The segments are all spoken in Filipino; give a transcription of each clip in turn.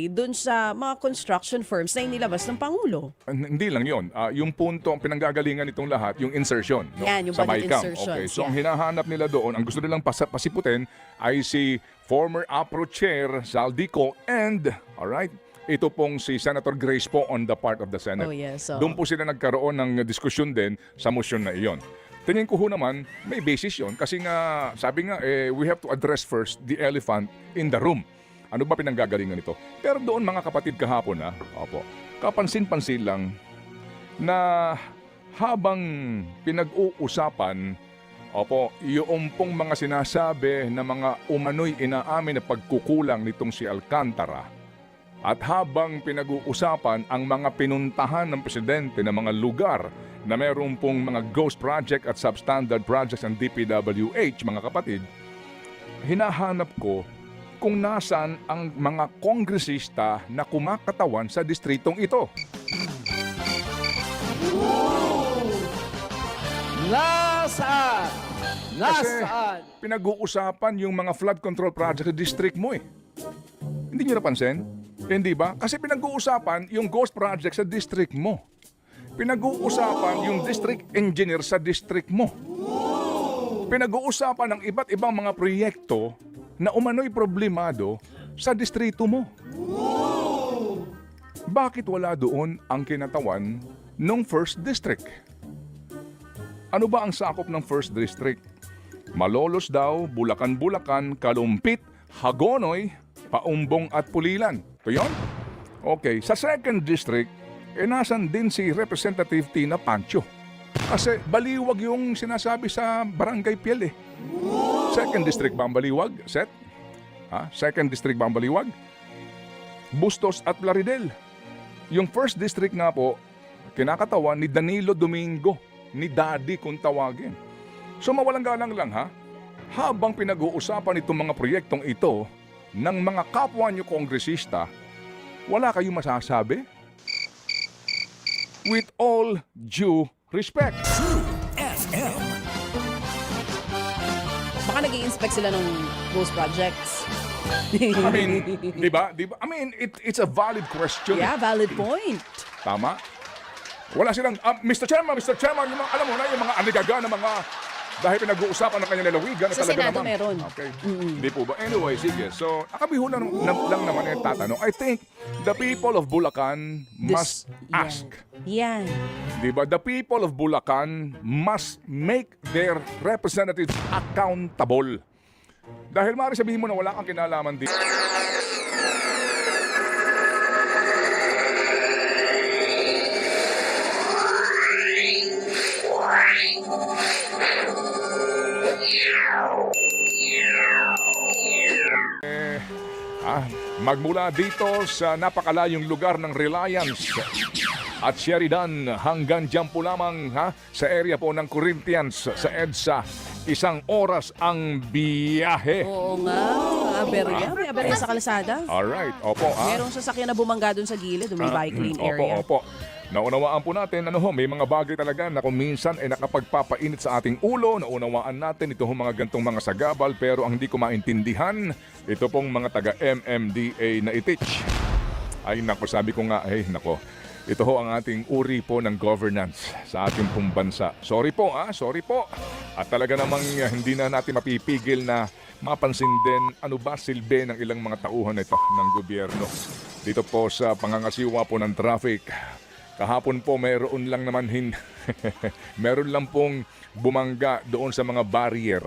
dun sa mga construction firms na inilabas ng Pangulo. Hindi lang yun. Yung punto, ang pinanggagalingan nitong lahat, yung insertion no? Yan, yung sa budget MyCam. insertions, Okay. So ang yeah. hinahanap nila doon, ang gusto nilang pasiputin ay si former APRO Chair Saldico and, alright, ito pong si Senator Grace po on the part of the Senate. Oh, yes, so. Doon po sila nagkaroon ng diskusyon din sa motion na iyon. Tingin ko ho naman, may basis yun kasi nga, sabi nga, we have to address first the elephant in the room. Ano ba pinanggagalingan nito? Pero doon mga kapatid kahapon opo, kapansin-pansin lang na habang pinag-uusapan, opo, yung pong mga sinasabi na mga umano'y inaamin na pagkukulang nitong si Alcantara, at habang pinag-uusapan ang mga pinuntahan ng presidente ng mga lugar na meron pong mga ghost project at substandard projects ng DPWH, mga kapatid, hinahanap ko kung nasaan ang mga kongresista na kumakatawan sa distritong ito. Nasaan? Kasi Nasaan? pinag-uusapan yung mga flood control project sa district mo eh. Hindi nyo napansin? Hindi ba? Kasi pinag-uusapan yung ghost project sa district mo. Pinag-uusapan yung district engineer sa district mo. Pinag-uusapan ng iba't ibang mga proyekto na umano'y problemado sa distrito mo. Bakit wala doon ang kinatawan ng first district? Ano ba ang sakop ng first district? Malolos daw, Bulacan-Bulacan, Kalumpit, Hagonoy, Paumbong at Pulilan. Ito yun? Okay, sa second district, nasan din si Representative Tina Pancho. Kasi baliwag yung sinasabi sa Barangay Piel eh. Second district ba ang baliwag, Seth? Second district ba ang baliwag? Bustos at Plaridel. Yung first district nga po, kinakatawan ni Danilo Domingo, ni Daddy kung tawagin. So mawalang galang lang habang pinag-uusapan itong mga proyektong ito ng mga kapwa nyo kongresista, wala kayong masasabi? With all due respect. Baka nag-i-inspect sila ng ghost projects. I mean, di ba? I mean, it's a valid question. Yeah, valid point. Tama? Wala silang, Mr. Chairman, yung mga, alam mo na, yung mga aligaga na mga, dahil pinag-uusapan ng kanyang lalawigan, Sa talaga Senado naman. meron. Okay. Hindi po ba? Anyway, sige. So, nakabiho lang naman yung tatanong. I think the people of Bulacan must ask. Yan. Di ba? The people of Bulacan must make their representatives accountable. Dahil maaari sabihin mo na wala kang kinalaman dito. Magmula dito sa napakalayong lugar ng Reliance at Sheridan hanggang dyan po lamang sa area po ng Corinthians sa EDSA, 1 oras ang biyahe. Oo nga. Aberya. May aberya sa kalsada. Alright, opo. Merong sasakyan na bumangga dun sa gilid. May bike lane area. Opo. Naunawaan po natin, may mga bagay talaga na kung minsan ay nakapagpapainit sa ating ulo. Naunawaan natin ito mga gantong mga sagabal, pero ang hindi ko maintindihan, ito pong mga taga-MMDA na itich. Ay nako, sabi ko nga, ito ho ang ating uri po ng governance sa ating pong bansa. Sorry po. At talaga namang hindi na natin mapipigil na mapansin din ano ba silbi ng ilang mga tauhan ito ng gobyerno. Dito po sa pangangasiwa po ng traffic. Kahapon po meron lang meron lang pong bumangga doon sa mga barrier.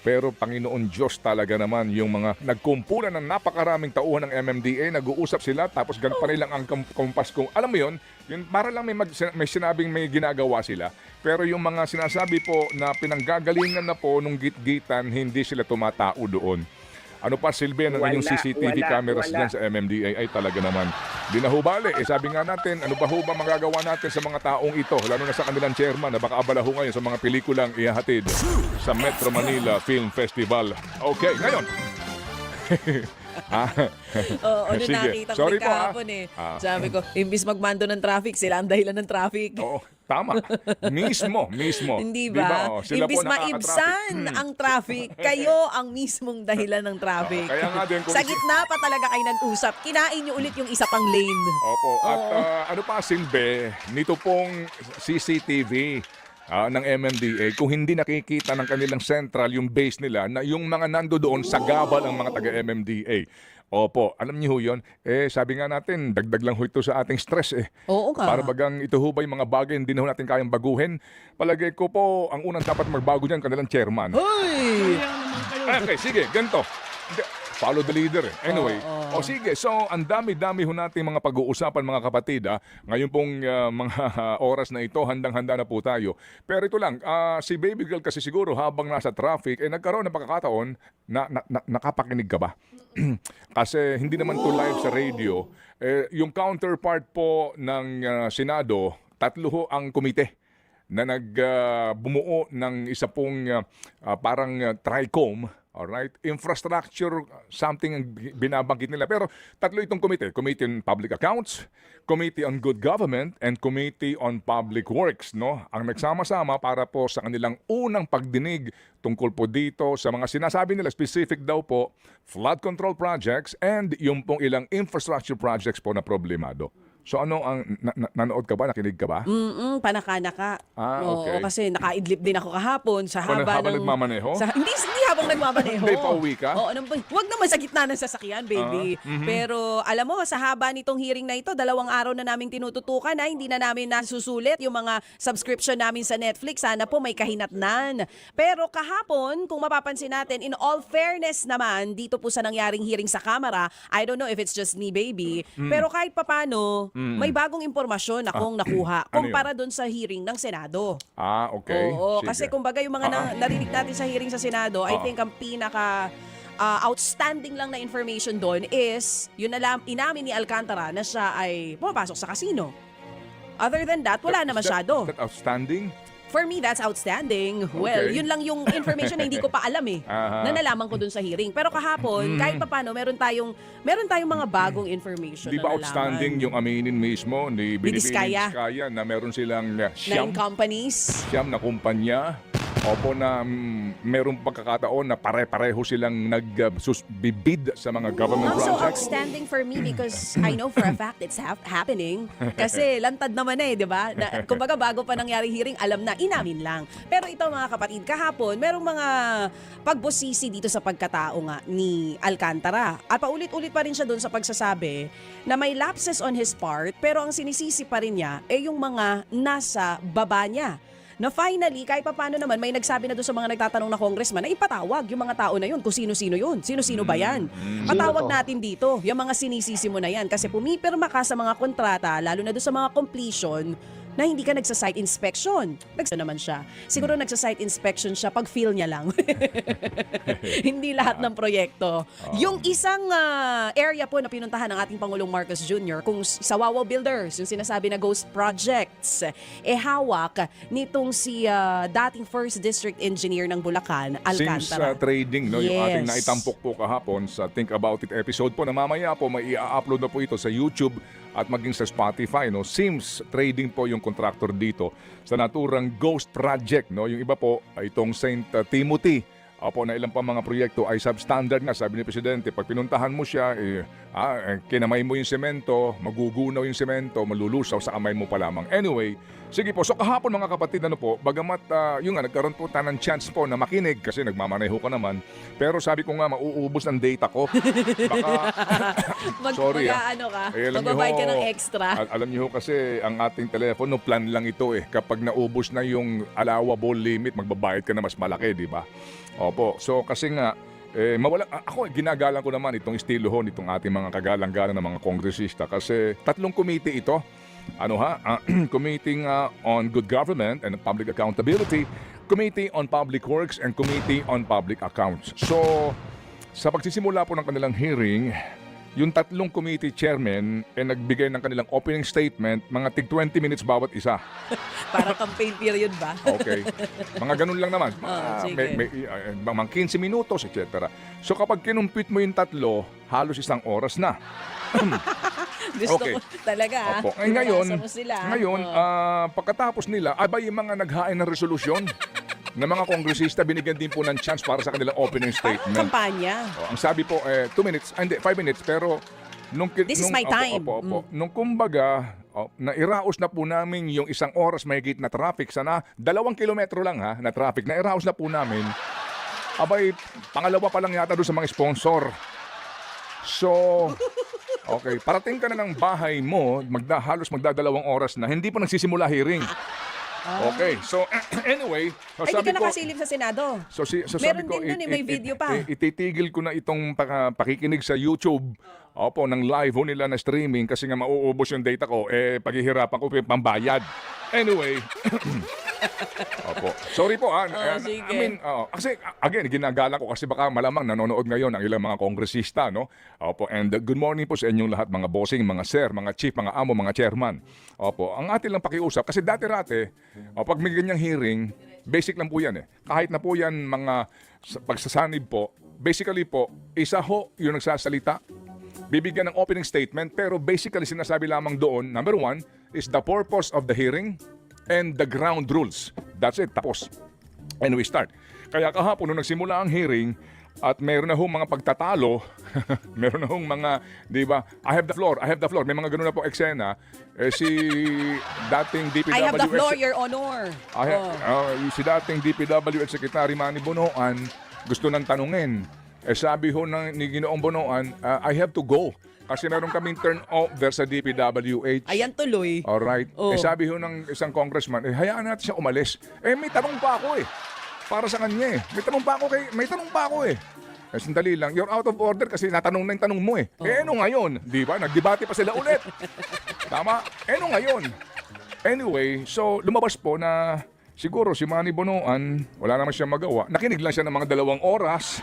Pero Panginoon Diyos talaga naman yung mga nagkumpulan ng napakaraming tauhan ng MMDA, nag-uusap sila tapos ganun pa nilang ang kompas kung alam mo yun para lang may sinabing may ginagawa sila. Pero yung mga sinasabi po na pinanggagalingan na po nung gitgitan, hindi sila tumatao doon. Ano pa silbi ng inyong CCTV cameras dyan sa MMDA ay talaga naman. Di na hubali. Sabi nga natin, ano ba ho ba magagawa natin sa mga taong ito? Lalo na sa kanilang chairman na baka abala ho ngayon sa mga pelikulang ihahatid sa Metro Manila Film Festival. Okay, ngayon. Oo, Sige. nakita ko Sorry din po, kahapon Sabi ko, imbis magmando ng traffic, sila ang dahilan ng traffic. Oo. Tama. Mismo. Hindi Di ba? Oh, sila po Imbis nakaka-traffic. maibsan ang traffic, kayo ang mismong dahilan ng traffic. Kaya nga din, kung Sa gitna pa talaga kayo nag-usap, kinain nyo ulit yung isa pang lane. Opo. At ano pa silbi nito pong CCTV ng MMDA kung hindi nakikita ng kanilang central yung base nila na yung mga nando doon sa gabal ang mga taga-MMDA. Opo, alam niyo ho yun? Sabi nga natin, dagdag lang ho ito sa ating stress Oo ka. Para bagang ito ho ba yung mga bagay hindi na ho natin kayang baguhin. Palagay ko po, ang unang dapat magbago dyan, kanilang chairman. Hoy! Okay, sige, ganito. Follow the leader. Anyway, sige. So, ang dami-dami ho natin mga pag-uusapan mga kapatid. Ngayon pong mga oras na ito, handang-handa na po tayo. Pero ito lang, si baby girl kasi siguro habang nasa traffic, nagkaroon ng pagkakataon na nakapakinig ka ba? Kasi hindi naman to live sa radio. Yung counterpart po ng Senado, 3 ho ang komite na bumuo ng isa pong parang TRICOM. Alright? Infrastructure, something ang binabanggit nila. Pero 3 itong komite. Committee on Public Accounts, Committee on Good Government, and Committee on Public Works. No? Ang nagsama-sama para po sa kanilang unang pagdinig tungkol po dito sa mga sinasabi nila, specific daw po, flood control projects and yung pong ilang infrastructure projects po na problemado. So ano ang nanood ka ba? Nakinig ka ba? Panaka-naka. Okay. Oo, kasi nakaidlip din ako kahapon sa haba habang ng... nagmamaneho? Hindi habang nagmamaneho. Hindi, pauwi ka? Oo, wag naman sa gitna ng sasakyan, baby. Pero alam mo, sa haba nitong hearing na ito, 2 araw na namin tinututukan na hindi na namin nasusulit yung mga subscription namin sa Netflix. Sana po may kahinatnan. Pero kahapon, kung mapapansin natin, in all fairness naman, dito po sa nangyaring hearing sa Kamara, I don't know if it's just me, baby, pero kahit papano, may bagong impormasyon akong nakuha kumpara doon sa hearing ng Senado. Okay. Oo, Sige. kasi kumbaga yung mga narinig natin sa hearing sa Senado, I think ang pinaka outstanding lang na information doon is yun na inamin ni Alcantara na siya ay pumapasok sa casino. Other than that, wala na masyado. That outstanding? For me, that's outstanding. Well, Okay. yun lang yung information na hindi ko pa alam na nalaman ko dun sa hearing. Pero kahapon, kahit pa paano, meron tayong mga bagong information Di na ba nalaman. outstanding yung aminin mismo ni Binibining Diskaya. Diskaya na meron silang 9 companies. siyam na kumpanya? Opo na merong pagkakataon na pare-pareho silang nagbibid sa mga government Also projects. outstanding for me because I know for a fact it's happening. Kasi lantad naman di ba? Kumbaga bago pa nangyari hearing, alam na, inamin lang. Pero ito mga kapatid, kahapon, merong mga pagbusisi dito sa pagkatao nga ni Alcantara. At paulit-ulit pa rin siya doon sa pagsasabi na may lapses on his part, pero ang sinisisi pa rin niya yung mga nasa baba niya. Na finally, kahit paano naman, may nagsabi na doon sa mga nagtatanong na congressman na ipatawag yung mga tao na yun kung sino-sino yun. Sino-sino ba yan? Patawag natin dito, yung mga sinisisi mo na yan. Kasi pumipirma ka sa mga kontrata, lalo na doon sa mga completion, na hindi ka nagsa-site inspection. Nagsa naman siya. Siguro nagsa-site inspection siya pag feel niya lang. Hindi lahat ng proyekto. Yung isang area po na pinuntahan ng ating Pangulong Marcos Jr. kung sa Wawa Builders, yung sinasabi na ghost projects, hawak nitong si dating First District Engineer ng Bulacan, Alcantara. Since trading, no, yung ating Yes. naitampok po kahapon sa Think About It episode po na mamaya po may i-upload na po ito sa YouTube at maging sa Spotify. No? Sims Trading po yung contractor dito sa naturang Ghost Project. No? Yung iba po, itong St. Timothy. Opo, na ilang pa mga proyekto ay substandard nga, sabi ni Presidente. Pag pinuntahan mo siya, kinamay mo yung semento, magugunaw yung semento, malulusaw sa kamay mo pa lamang. Anyway, sige po. So kahapon mga kapatid, bagamat yung nagkaroon po tayo ng chance po na makinig kasi nagmamaneho ka naman. Pero sabi ko nga, mauubos ng data ko. Baka, sorry Mag-ano ka? alam niyo Magbabayad ka ho, ng extra. Alam niyo ho kasi ang ating telepono, plan lang ito Kapag naubos na yung allowable limit, magbabayad ka na mas malaki, di ba? Opo. So kasi nga, ako ginagalang ko naman itong estilo ho nitong ating mga kagalang-galang ng mga kongresista kasi 3 committee ito. Committee on Good Government and Public Accountability, Committee on Public Works, and Committee on Public Accounts. So, sa pagsisimula po ng kanilang hearing, yung 3 committee chairman nagbigay ng kanilang opening statement, mga tig 20 minutes bawat isa. Parang campaign period ba? Okay. Mga ganun lang naman. Sige. Mga 15 minutos, etc. So kapag kinumpit mo yung 3, halos 1 oras na. Gusto Okay. ko talaga. Opo. Ngayon, Pinasa mo sila. pagkatapos nila, abay yung mga naghain ng resolusyon na mga kongresista, binigyan din po ng chance para sa kanilang opening Parang statement. kampanya. Ang sabi po, 2 minutes, hindi, 5 minutes, pero This is my time. Opo. Nung kumbaga, nairaos na po namin yung 1 oras mahigit na traffic, sana 2 kilometro lang na traffic, nairaos na po namin. Abay, pangalawa pa lang yata doon sa mga sponsor. So, okay, parating ka na ng bahay mo, halos magdadalawang oras na, hindi pa nagsisimula hearing. Okay, so anyway, so Ay, sabi di ka ko, nakasilip sa Senado. so Meron sabi ko, din dun may video pa. ititigil ko na itong pakikinig sa YouTube. Opo, ng live ho nila na streaming kasi nga mauubos yung data ko, paghihirapan ko yung pambayad. Anyway, opo. Sorry po sige. I mean, kasi again, ginagala ko kasi baka malamang nanonood ngayon ang ilang mga kongresista, no? Opo, and good morning po sa inyong lahat, mga bossing, mga sir, mga chief, mga amo, mga chairman. Opo, ang atin lang pakiusap kasi dati-rate, pag may ganyang hearing, basic lang po yan Kahit na po yan mga pagsasanib po, basically po, isa ho yung nagsasalita, bibigyan ng opening statement, pero basically sinasabi lamang doon, number 1 is the purpose of the hearing and the ground rules. That's it, tapos. And we start. Kaya kahapon nung nagsimula ang hearing at meron na hong mga pagtatalo, meron na hong mga, di ba, I have the floor, may mga ganun na po eksena, si dating DPWH... I have the floor, Your Honor. Si dating DPWH Secretary Manny Bonoan, gusto nang tanungin. Sabi ho ni Ginoong Bonoan, I have to go. Kasi meron kaming turnover sa DPWH. Ayan tuloy. Alright. Oh. Sabi ho ng isang congressman, hayaan natin siya umalis. May tanong pa ako para sa kanya May tanong pa ako sandali lang, you're out of order kasi natanong na yung tanong mo ano ngayon? Di ba? Nagdebate pa sila ulit. Tama? Ano ngayon? Anyway, so lumabas po na siguro si Manny Bonoan, wala naman siya magawa. Nakinig lang siya ng mga 2 oras.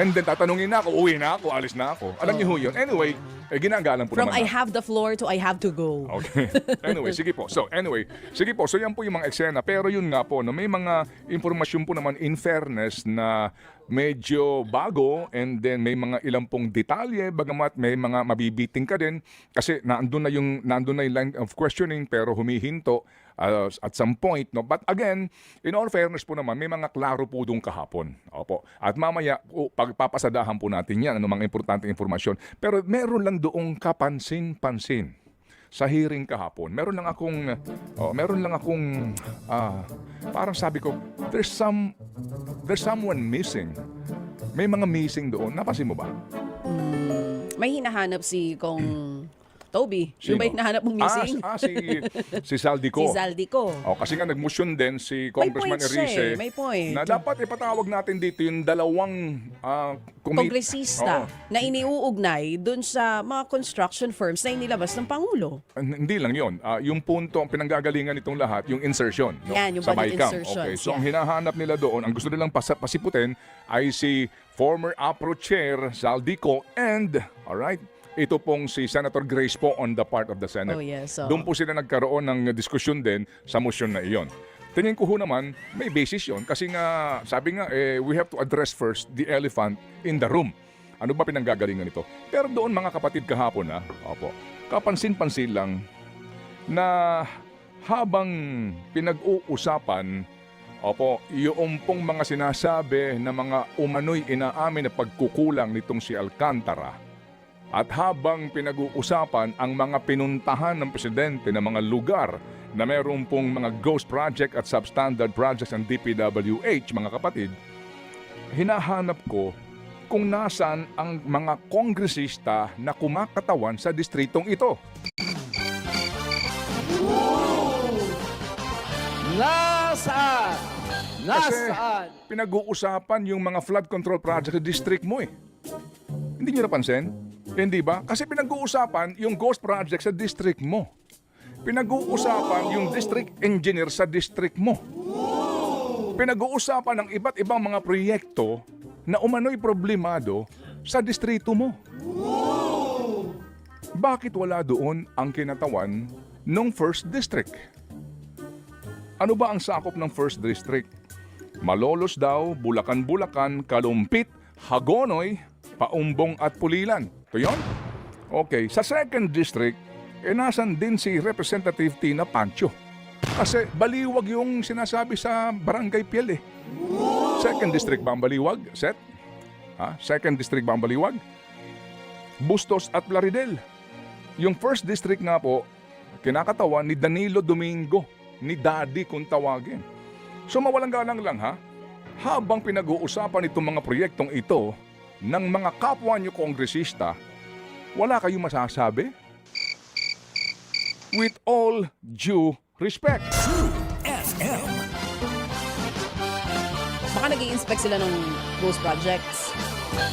And then tatanungin na ako, uwi na ako, alis na ako. Alam niyo ho yun. Anyway, ginagalang po From naman. I have the floor to I have to go. Okay. Anyway, sige po. So yan po yung mga eksena. Pero yun nga po, may mga informasyon po naman in fairness na medyo bago and then may mga ilang pong detalye bagamat may mga mabibiting ka din kasi nandun na yung line of questioning pero humihinto at some point, no? But again, in all fairness po naman, may mga klaro po doon kahapon. Opo. At mamaya, pagpapasadahan po natin yan, mga importanteng informasyon. Pero meron lang doong kapansin-pansin sa hearing kahapon. Meron lang akong parang sabi ko, there's someone missing. May mga missing doon. Napansin mo ba? May hinahanap si Kong Toby. Sino? Yung ba yung hinahanap mong missing? Si Saldico. Si Zaldico. Kasi nga nag-motion din si Congressman point siya Erice may point. na dapat ipatawag natin dito yung 2 kongresista na iniuugnay dun sa mga construction firms na inilabas ng Pangulo. Hindi lang yun. Yung punto, ang pinanggagalingan nitong lahat, yung insertion. No? Yan, yung sa budget MyCam. insertions, Okay. So, ang yan. hinahanap nila doon, ang gusto nilang pasiputin ay si former APRO Chair Saldico and, alright, ito pong si Senator Grace po on the part of the Senate. Oh, yes, so. Doon po sila nagkaroon ng diskusyon din sa motion na iyon. Tingin ko ho naman, may basis yun kasi nga, sabi nga, we have to address first the elephant in the room. Ano ba pinanggagalingan nito? Pero doon mga kapatid kahapon kapansin-pansin lang na habang pinag-uusapan, yung pong mga sinasabi na mga umano'y inaamin na pagkukulang nitong si Alcantara, at habang pinag-uusapan ang mga pinuntahan ng presidente ng mga lugar na meron pong mga ghost project at substandard projects ng DPWH, mga kapatid, hinahanap ko kung nasaan ang mga kongresista na kumakatawan sa distritong ito. Nasaan? Kasi Nasaan? pinag-uusapan yung mga flood control project sa district mo Hindi nyo napansin? Hindi ba? Kasi pinag-uusapan yung ghost project sa district mo. Pinag-uusapan yung district engineer sa district mo. Pinag-uusapan ng iba't ibang mga proyekto na umano'y problemado sa distrito mo. Bakit wala doon ang kinatawan ng first district? Ano ba ang sakop ng first district? Malolos daw, Bulacan-Bulacan, Kalumpit, Hagonoy, Paumbong at Pulilan. Ito yun? Okay, sa 2nd District, nasan din si Representative Tina Pancho. Kasi baliwag yung sinasabi sa Barangay Piel eh. 2nd District ba ang baliwag, Seth? 2nd District ba ang baliwag? Bustos at Plaridel. Yung 1st District nga po, kinakatawan ni Danilo Domingo, ni Daddy kung tawagin. So mawalang galang lang ha, habang pinag-uusapan itong mga proyektong ito ng mga kapwa nyo kongresista, wala kayong masasabi? With all due respect. Baka nag-i-inspect sila ng ghost projects.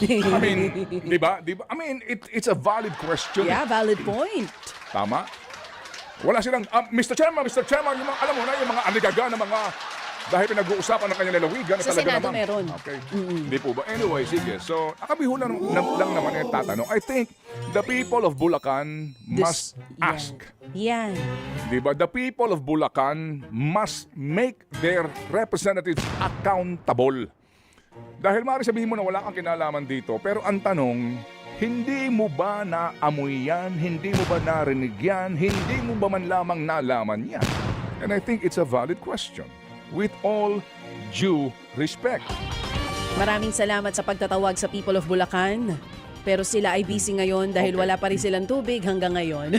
I mean, di ba? I mean, it's a valid question. Yeah, valid point. Tama? Wala silang, Mr. Chairman, yung mga, alam mo na, yung mga anigaga na mga, dahil pinag-uusapan ng kanyang lalawigan, Sa talaga Senado naman. meron. Okay. Hindi po ba? Anyway, sige. So, nakabiho lang naman yung tatanong. I think the people of Bulacan must ask. Yan. Di ba? The people of Bulacan must make their representatives accountable. Dahil maaari sabihin mo na wala kang kinalaman dito, pero ang tanong, hindi mo ba naamoy yan? Hindi mo ba narinig yan? Hindi mo ba man lamang nalaman yan? And I think it's a valid question. With all due respect. Maraming salamat sa pagtatawag sa people of Bulacan. Pero sila ay busy ngayon dahil Okay. wala pa rin silang tubig hanggang ngayon.